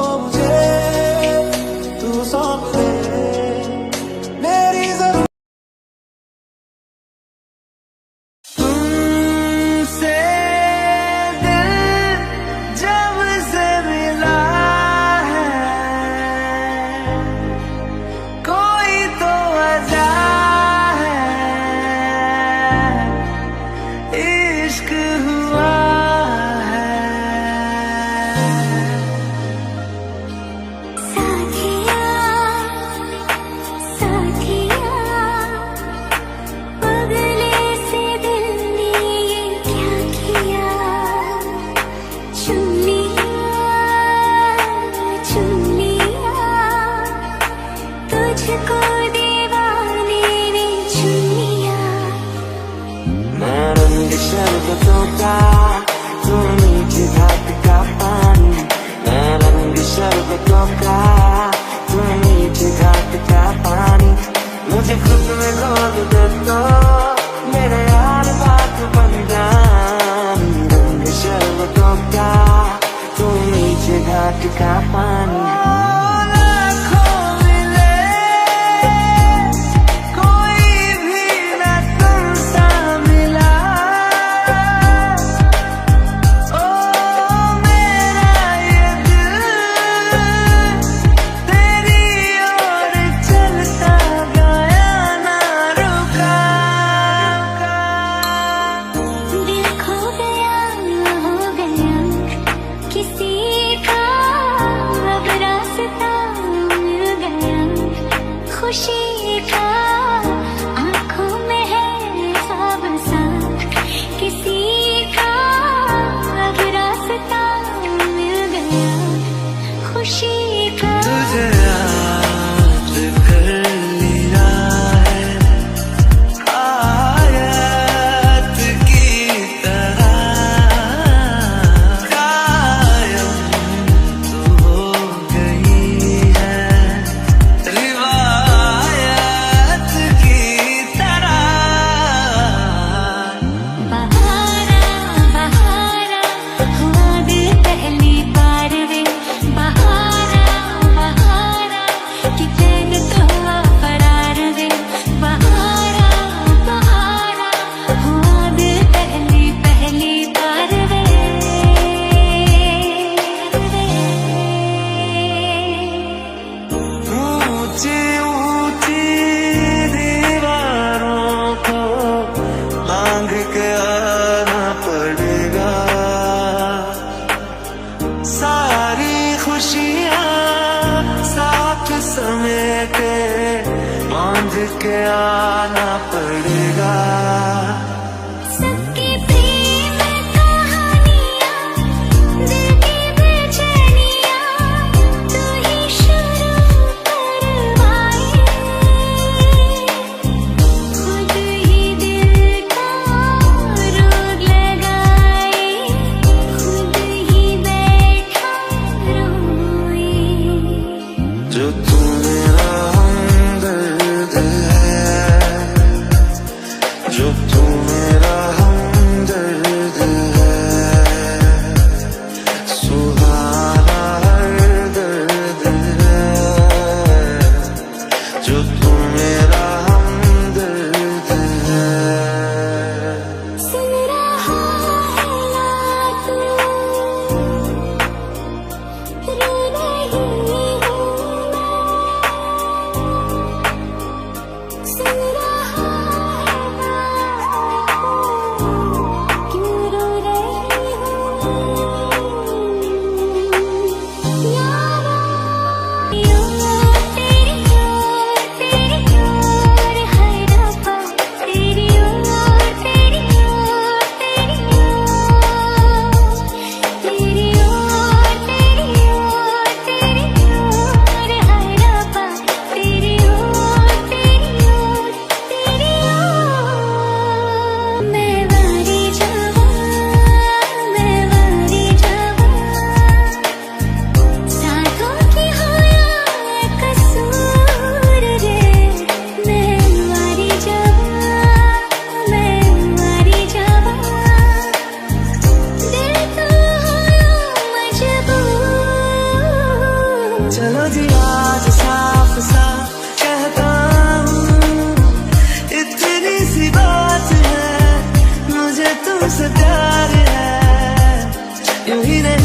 मुझे तू सौंप दे मेरी जरूरत तुमसे दिल जब से मिला है कोई तो वजह है इश्क हुआ शरबतों का तू मीठी घाट का पानी मैं रंग शरबतों का तू मीठी घाट का पानी मुझे खुद में घोल दे तो मेरे यार बात बन जानी रंग शरबतों का तू मीठी घाट का पानी खुशी का आंखों में है ख्वाब सा किसी का अब रास्ता मिल गया खुशी का तुझे याद कर लिया है आयत की तरह कायम तू हो गई है सारी खुशियाँ साथ समेटे बांध के आना पड़ेगा सबकी प्रेम कहानियाँ दिल की बेचैनियाँ तू ही शुरू करवाए खुद ही दिल का रोग लगाए खुद ही जो तू मेरा हमदर्द है चलो जी आज साफ साफ कहता हूँ, इतनी सी बात है, मुझे तुमसे प्यार है, यूं ही नहीं